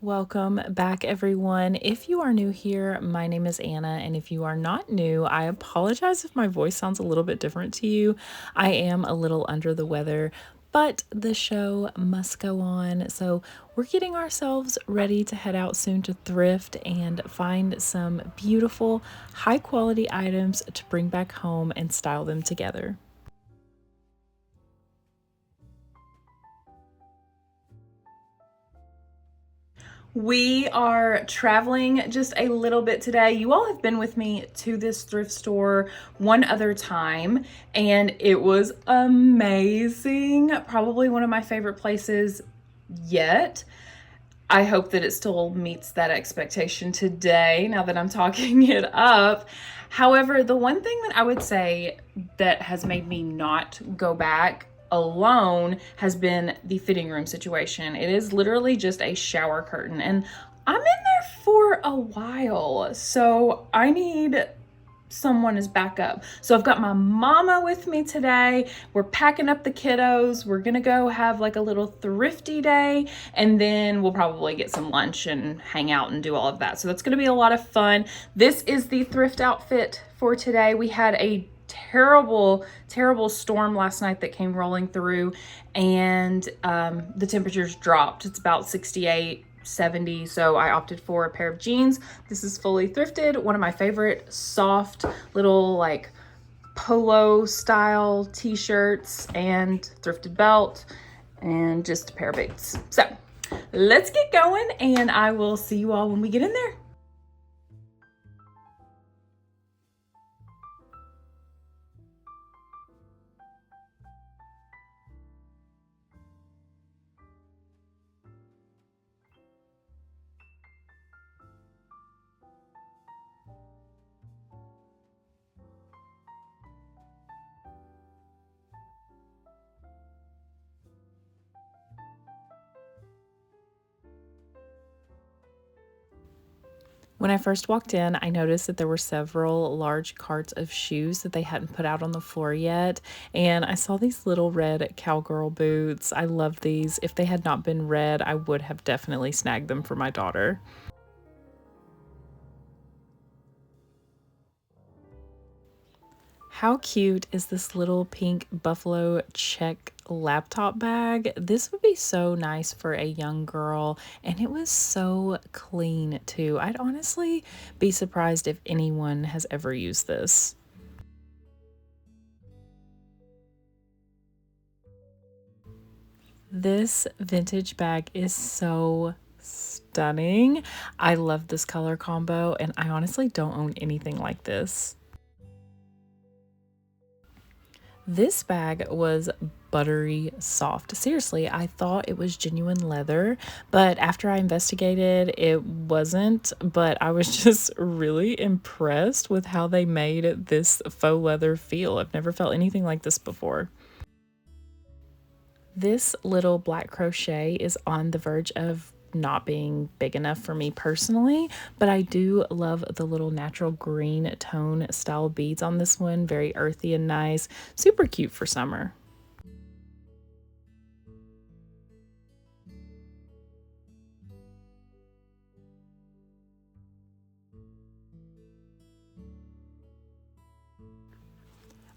Welcome back, everyone. If you are new here, my name is Anna, and if you are not new, I apologize if my voice sounds a little bit different to you. I am a little under the weather, but the show must go on. So, we're getting ourselves ready to head out soon to thrift and find some beautiful, high quality items to bring back home and style them together. We are traveling just a little bit today. You all have been with me to this thrift store one other time, and it was amazing. Probably one of my favorite places yet. I hope that it still meets that expectation today now that I'm talking it up. However, the one thing that I would say that has made me not go back alone has been the fitting room situation. It is literally just a shower curtain, and I'm in there for a while, so I need someone as backup. So I've got my mama with me today. We're packing up the kiddos. We're gonna go have like a little thrifty day, and then we'll probably get some lunch and hang out and do all of that. So that's gonna be a lot of fun. This is the thrift outfit for today. We had a terrible storm last night that came rolling through, and the temperatures dropped. It's about 68, 70, so I opted for a pair of jeans. This is fully thrifted, one of my favorite soft little like polo style t-shirts, and thrifted belt, and just a pair of boots. So let's get going, and I will see you all when we get in there. When I first walked in, I noticed that there were several large carts of shoes that they hadn't put out on the floor yet. And I saw these little red cowgirl boots. I love these. If they had not been red, I would have definitely snagged them for my daughter. How cute is this little pink buffalo check laptop bag? This would be so nice for a young girl, and it was so clean too. I'd honestly be surprised if anyone has ever used this. This vintage bag is so stunning. I love this color combo, and I honestly don't own anything like this. This bag was buttery soft. Seriously, I thought it was genuine leather, but after I investigated, it wasn't. But I was just really impressed with how they made this faux leather feel. I've never felt anything like this before. This little black crochet is on the verge of not being big enough for me personally, but I do love the little natural green tone style beads on this one. Very earthy and nice. Super cute for summer.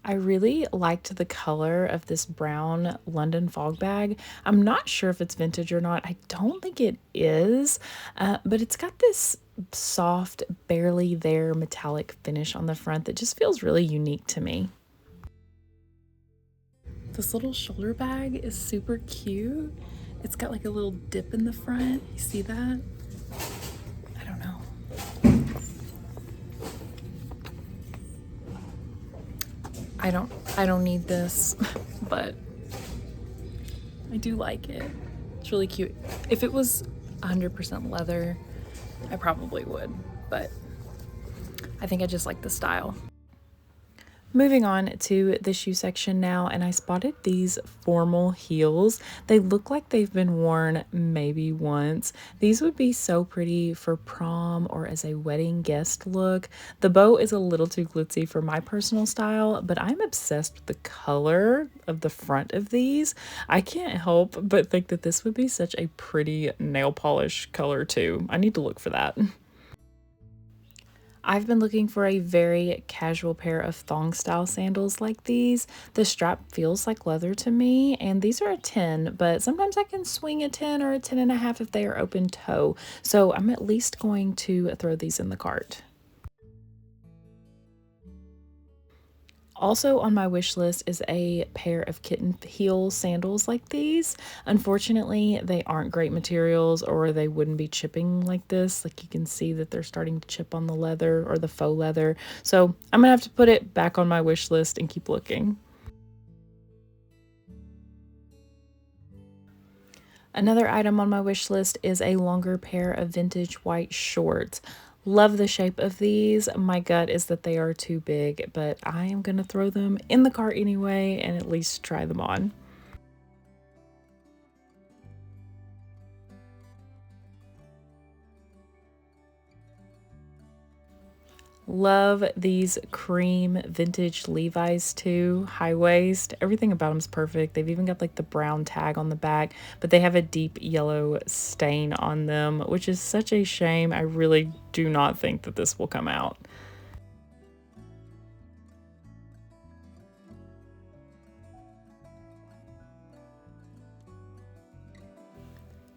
I really liked the color of this brown London fog bag. I'm not sure if it's vintage or not. I don't think it is, but it's got this soft, barely there metallic finish on the front that just feels really unique to me. This little shoulder bag is super cute. It's got like a little dip in the front. You see that? I don't know. I don't need this, but I do like it. It's really cute. If it was 100% leather, I probably would, but I think I just like the style. Moving on to the shoe section now, and I spotted these formal heels. They look like they've been worn maybe once. These would be so pretty for prom or as a wedding guest look. The bow is a little too glitzy for my personal style, but I'm obsessed with the color of the front of these. I can't help but think that this would be such a pretty nail polish color too. I need to look for that. I've been looking for a very casual pair of thong style sandals like these. The strap feels like leather to me, and these are a 10, but sometimes I can swing a 10 or a 10 and a half if they are open toe. So I'm at least going to throw these in the cart. Also on my wish list is a pair of kitten heel sandals like these. Unfortunately, they aren't great materials or they wouldn't be chipping like this. Like you can see that they're starting to chip on the leather or the faux leather. So I'm gonna have to put it back on my wish list and keep looking. Another item on my wish list is a longer pair of vintage white shorts. Love the shape of these. My gut is that they are too big, but I am going to throw them in the cart anyway and at least try them on. Love these cream vintage Levi's too, high waist. Everything about them's perfect. They've even got like the brown tag on the back, but they have a deep yellow stain on them, which is such a shame. I really do not think that this will come out.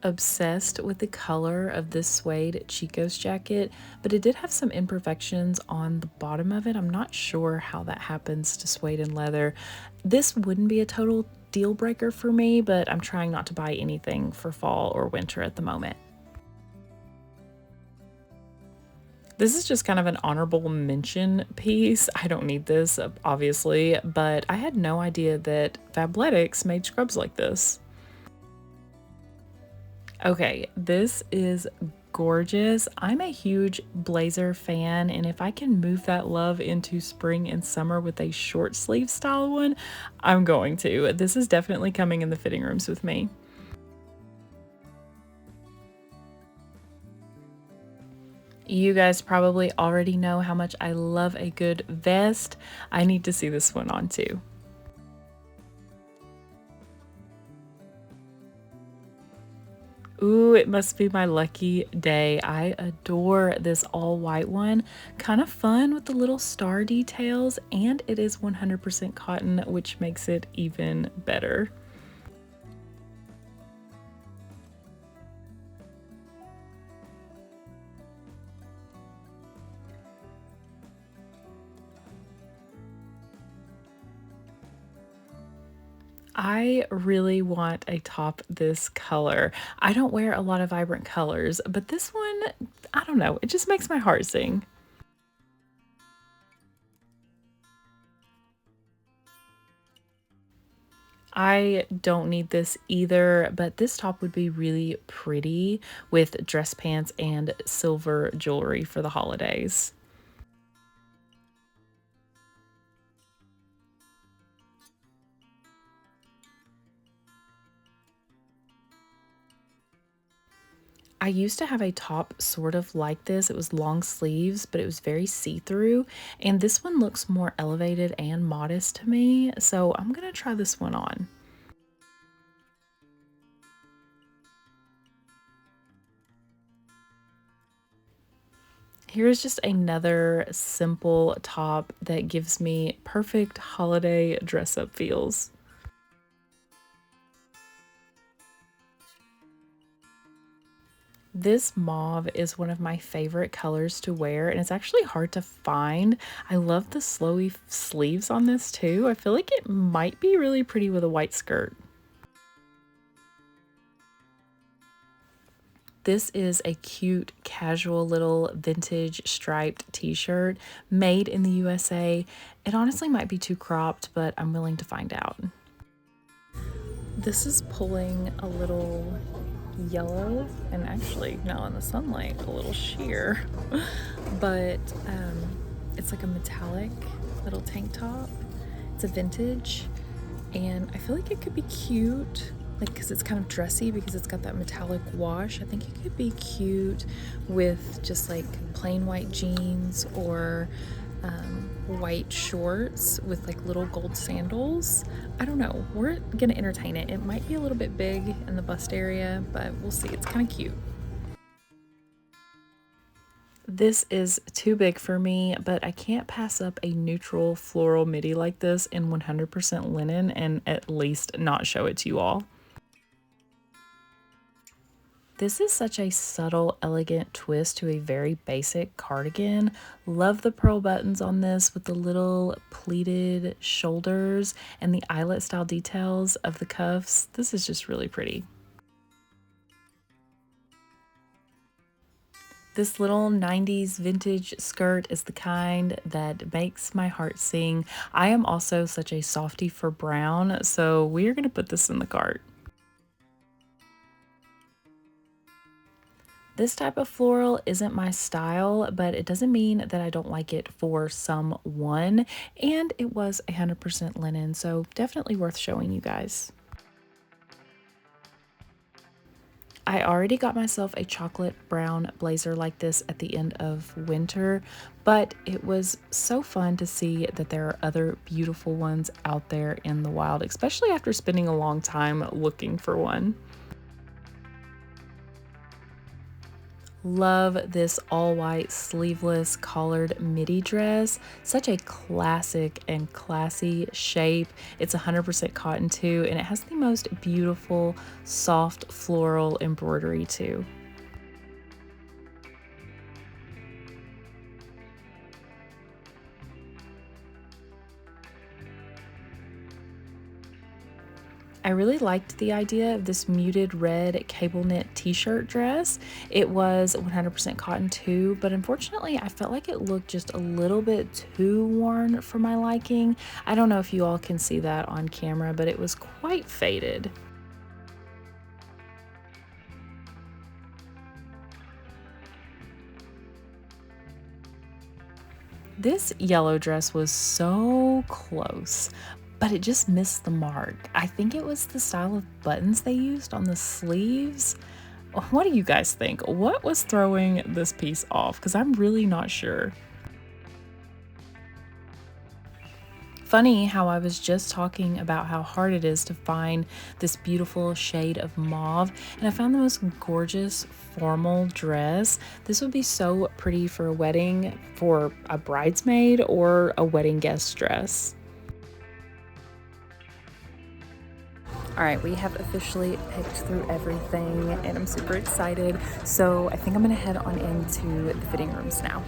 Obsessed with the color of this suede Chico's jacket, but it did have some imperfections on the bottom of it. I'm not sure how that happens to suede and leather. This wouldn't be a total deal breaker for me, but I'm trying not to buy anything for fall or winter at the moment. This is just kind of an honorable mention piece. I don't need this, obviously, but I had no idea that Fabletics made scrubs like this. Okay, this is gorgeous. I'm a huge blazer fan, and if I can move that love into spring and summer with a short sleeve style one, I'm going to. This is definitely coming in the fitting rooms with me. You guys probably already know how much I love a good vest. I need to see this one on too. Ooh, it must be my lucky day. I adore this all white one. Kind of fun with the little star details, and it is 100% cotton, which makes it even better. I really want a top this color. I don't wear a lot of vibrant colors, but this one, I don't know, it just makes my heart sing. I don't need this either, but this top would be really pretty with dress pants and silver jewelry for the holidays. I used to have a top sort of like this. It was long sleeves, but it was very see-through. And this one looks more elevated and modest to me. So I'm gonna try this one on. Here's just another simple top that gives me perfect holiday dress-up feels. This mauve is one of my favorite colors to wear, and it's actually hard to find. I love the slowy sleeves on this too. I feel like it might be really pretty with a white skirt. This is a cute, casual little vintage striped t-shirt made in the USA. It honestly might be too cropped, but I'm willing to find out. This is pulling a little yellow and actually now in the sunlight a little sheer, but it's like a metallic little tank top. It's a vintage, and I feel like it could be cute, like, because it's kind of dressy because it's got that metallic wash. I think it could be cute with just like plain white jeans or white shorts with like little gold sandals. I don't know. We're gonna entertain it. It might be a little bit big in the bust area, but we'll see. It's kind of cute. This is too big for me, but I can't pass up a neutral floral midi like this in 100% linen and at least not show it to you all. This is such a subtle, elegant twist to a very basic cardigan. Love the pearl buttons on this with the little pleated shoulders and the eyelet style details of the cuffs. This is just really pretty. This little 90s vintage skirt is the kind that makes my heart sing. I am also such a softie for brown, so we are going to put this in the cart. This type of floral isn't my style, but it doesn't mean that I don't like it for someone. And it was 100% linen, so definitely worth showing you guys. I already got myself a chocolate brown blazer like this at the end of winter, but it was so fun to see that there are other beautiful ones out there in the wild, especially after spending a long time looking for one. Love this all white sleeveless collared midi dress. Such a classic and classy shape. It's 100% cotton too, and it has the most beautiful soft floral embroidery too. I really liked the idea of this muted red cable knit t-shirt dress. It was 100% cotton too, but unfortunately I felt like it looked just a little bit too worn for my liking. I don't know if you all can see that on camera, but it was quite faded. This yellow dress was so close, but it just missed the mark. I think it was the style of buttons they used on the sleeves. What do you guys think? What was throwing this piece off? Because I'm really not sure. Funny how I was just talking about how hard it is to find this beautiful shade of mauve, and I found the most gorgeous formal dress. This would be so pretty for a wedding, for a bridesmaid, or a wedding guest dress. All right, we have officially picked through everything and I'm super excited. So I think I'm gonna head on into the fitting rooms now.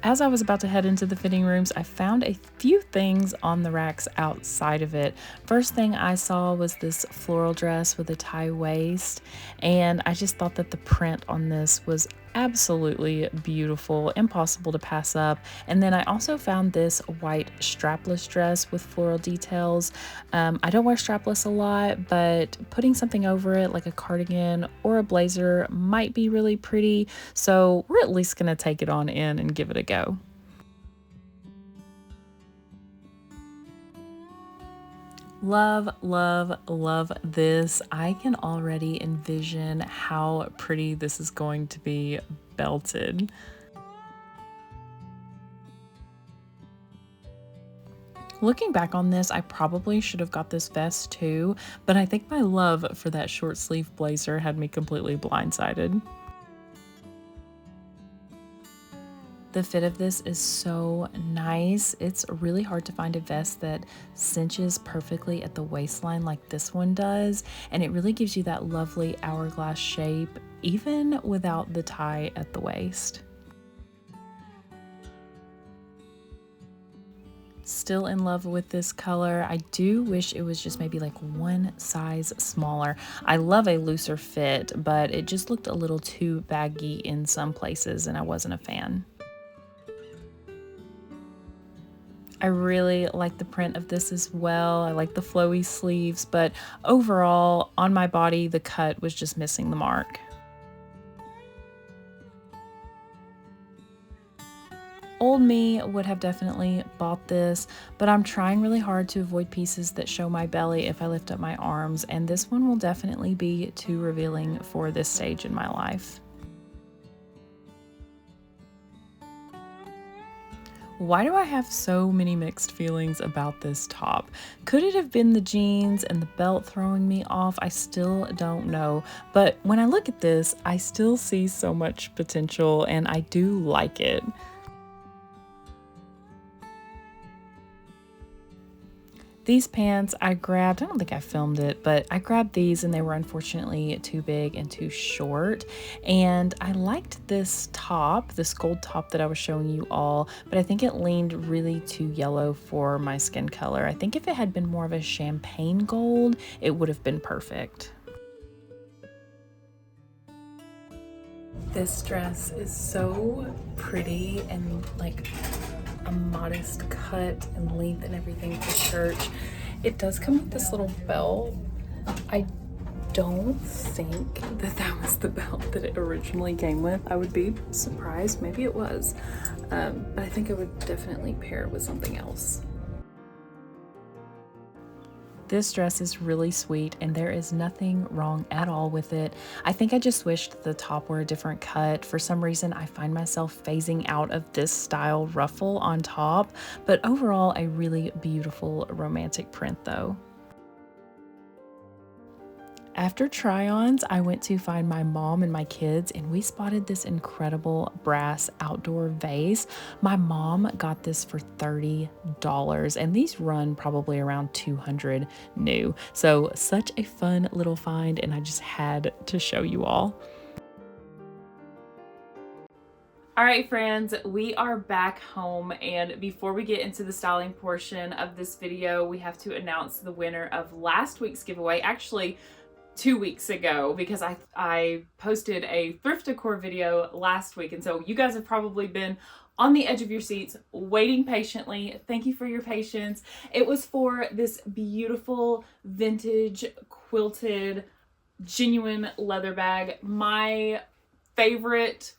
As I was about to head into the fitting rooms, I found a few things on the racks outside of it. First thing I saw was this floral dress with a tie waist, and I just thought that the print on this was absolutely beautiful, impossible to pass up. And then I also found this white strapless dress with floral details. I don't wear strapless a lot, but putting something over it like a cardigan or a blazer might be really pretty. So we're at least gonna take it on in and give it a go. Love, love, love this. I can already envision how pretty this is going to be belted. Looking back on this, I probably should have got this vest too, but I think my love for that short sleeve blazer had me completely blindsided. The fit of this is so nice. It's really hard to find a vest that cinches perfectly at the waistline like this one does, and it really gives you that lovely hourglass shape, even without the tie at the waist. Still in love with this color. I do wish it was just maybe like one size smaller. I love a looser fit, but it just looked a little too baggy in some places and I wasn't a fan. I really like the print of this as well. I like the flowy sleeves, but overall on my body, the cut was just missing the mark. Old me would have definitely bought this, but I'm trying really hard to avoid pieces that show my belly if I lift up my arms, and this one will definitely be too revealing for this stage in my life. Why do I have so many mixed feelings about this top? Could it have been the jeans and the belt throwing me off? I still don't know. But when I look at this, I still see so much potential and I do like it. These pants I grabbed, I don't think I filmed it, but I grabbed these and they were unfortunately too big and too short. And I liked this top, this gold top that I was showing you all, but I think it leaned really too yellow for my skin color. I think if it had been more of a champagne gold, it would have been perfect. This dress is so pretty and like a modest cut and length and everything for church. It does come with this little belt. I don't think that that was the belt that it originally came with. I would be surprised, maybe it was, but I think I would definitely pair it with something else. This dress is really sweet and there is nothing wrong at all with it. I think I just wished the top were a different cut. For some reason, I find myself phasing out of this style ruffle on top, but overall a really beautiful romantic print though. After try-ons, I went to find my mom and my kids and we spotted this incredible brass outdoor vase. My mom got this for $30 and these run probably around $200 new. So such a fun little find and I just had to show you all. All right, friends, we are back home, and before we get into the styling portion of this video, we have to announce the winner of last week's giveaway. Actually, 2 weeks ago, because I posted a thrift decor video last week, and so you guys have probably been on the edge of your seats waiting patiently. Thank you for your patience. It was for this beautiful vintage quilted genuine leather bag. My favorite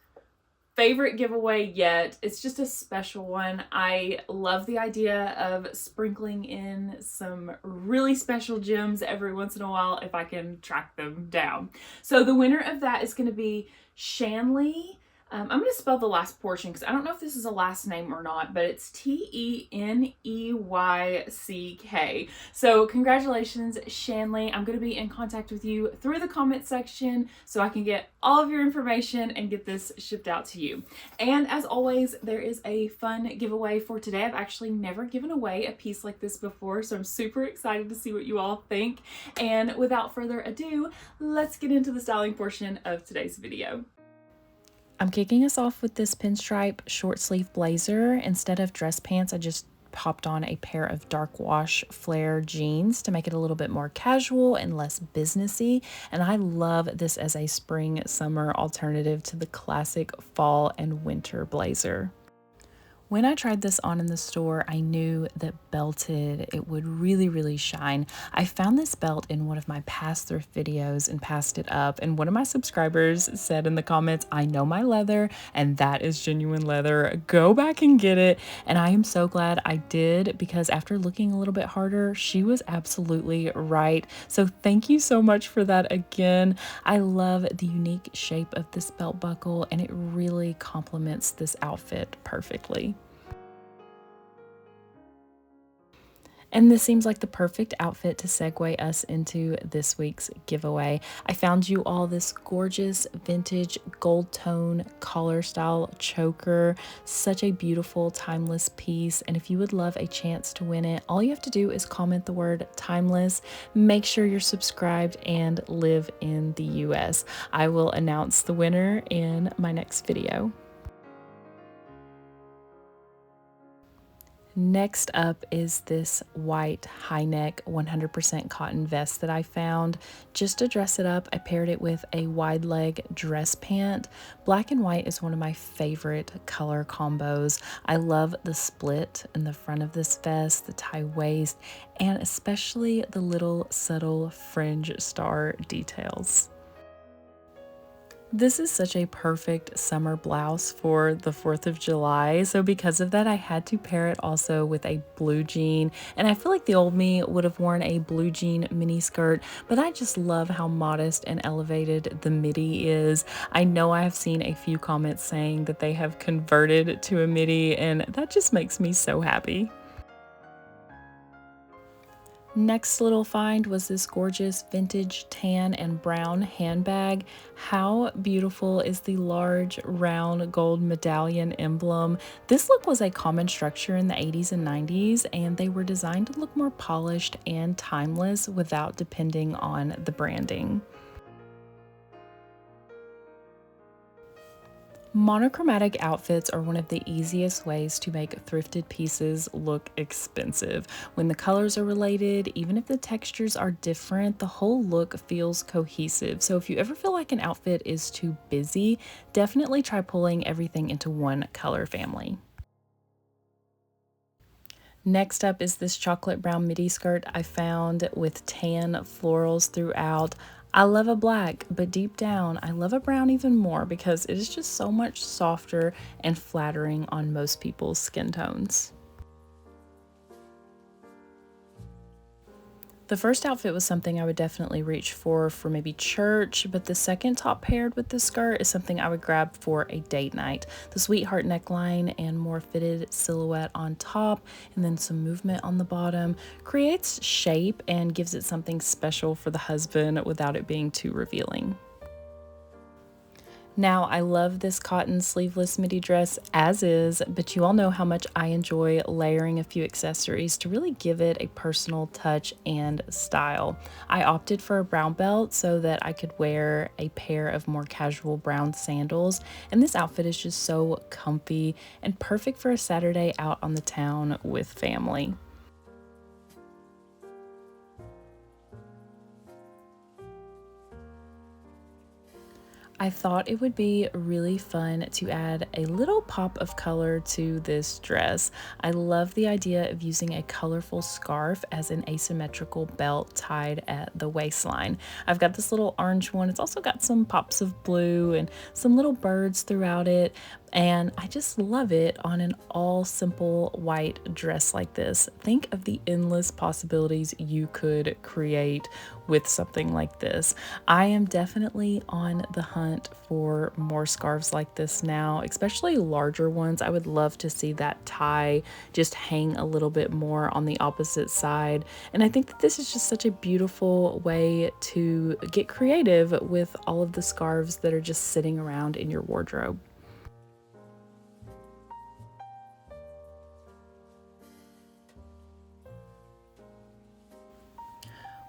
giveaway yet. It's just a special one. I love the idea of sprinkling in some really special gems every once in a while if I can track them down. So the winner of that is going to be Shanley. I'm going to spell the last portion because I don't know if this is a last name or not, but it's Teneyck. So congratulations, Shanley. I'm going to be in contact with you through the comment section so I can get all of your information and get this shipped out to you. And as always, there is a fun giveaway for today. I've actually never given away a piece like this before, so I'm super excited to see what you all think. And without further ado, let's get into the styling portion of today's video. I'm kicking us off with this pinstripe short sleeve blazer. Instead of dress pants, I just popped on a pair of dark wash flare jeans to make it a little bit more casual and less businessy. And I love this as a spring summer alternative to the classic fall and winter blazer. When I tried this on in the store, I knew that belted, it would really shine. I found this belt in one of my past thrift videos and passed it up, and one of my subscribers said in the comments, I know my leather, and that is genuine leather. Go back and get it. And I am so glad I did, because after looking a little bit harder, she was absolutely right. So thank you so much for that again. I love the unique shape of this belt buckle, and it really complements this outfit perfectly. And this seems like the perfect outfit to segue us into this week's giveaway. I found you all this gorgeous vintage gold tone collar style choker. Such a beautiful timeless piece. And if you would love a chance to win it, all you have to do is comment the word timeless. Make sure you're subscribed and live in the US. I will announce the winner in my next video. Next up is this white high neck 100% cotton vest that I found. Just to dress it up, I paired it with a wide leg dress pant. Black and white is one of my favorite color combos. I love the split in the front of this vest, the tie waist, and especially the little subtle fringe star details. This is such a perfect summer blouse for the 4th of July. So, because of that, I had to pair it also with a blue jean. And I feel like the old me would have worn a blue jean mini skirt, but I just love how modest and elevated the midi is. I know I have seen a few comments saying that they have converted to a midi, and that just makes me so happy. Next little find was this gorgeous vintage tan and brown handbag. How beautiful is the large round gold medallion emblem? This look was a common structure in the 80s and 90s, and they were designed to look more polished and timeless without depending on the branding. Monochromatic outfits are one of the easiest ways to make thrifted pieces look expensive. When the colors are related, even if the textures are different, the whole look feels cohesive. So if you ever feel like an outfit is too busy, definitely try pulling everything into one color family. Next up is this chocolate brown midi skirt I found with tan florals throughout. I love a black, but deep down, I love a brown even more because it is just so much softer and flattering on most people's skin tones. The first outfit was something I would definitely reach for maybe church, but the second top paired with the skirt is something I would grab for a date night. The sweetheart neckline and more fitted silhouette on top, and then some movement on the bottom, creates shape and gives it something special for the husband without it being too revealing. Now, I love this cotton sleeveless midi dress as is, but you all know how much I enjoy layering a few accessories to really give it a personal touch and style. I opted for a brown belt so that I could wear a pair of more casual brown sandals, and this outfit is just so comfy and perfect for a Saturday out on the town with family. I thought it would be really fun to add a little pop of color to this dress. I love the idea of using a colorful scarf as an asymmetrical belt tied at the waistline. I've got this little orange one. It's also got some pops of blue and some little birds throughout it. And I just love it on an all simple white dress like this. Think of the endless possibilities you could create with something like this. I am definitely on the hunt for more scarves like this now, especially larger ones. I would love to see that tie just hang a little bit more on the opposite side. And I think that this is just such a beautiful way to get creative with all of the scarves that are just sitting around in your wardrobe.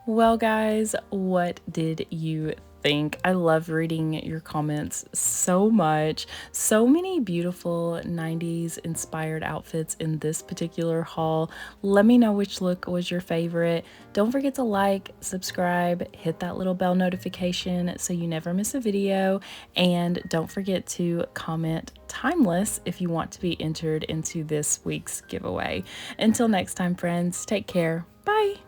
Well, guys, what did you think? I love reading your comments so much. So many beautiful 90s inspired outfits in this particular haul. Let me know which look was your favorite. Don't forget to like, subscribe, hit that little bell notification so you never miss a video. And don't forget to comment timeless if you want to be entered into this week's giveaway. Until next time, friends, take care. Bye.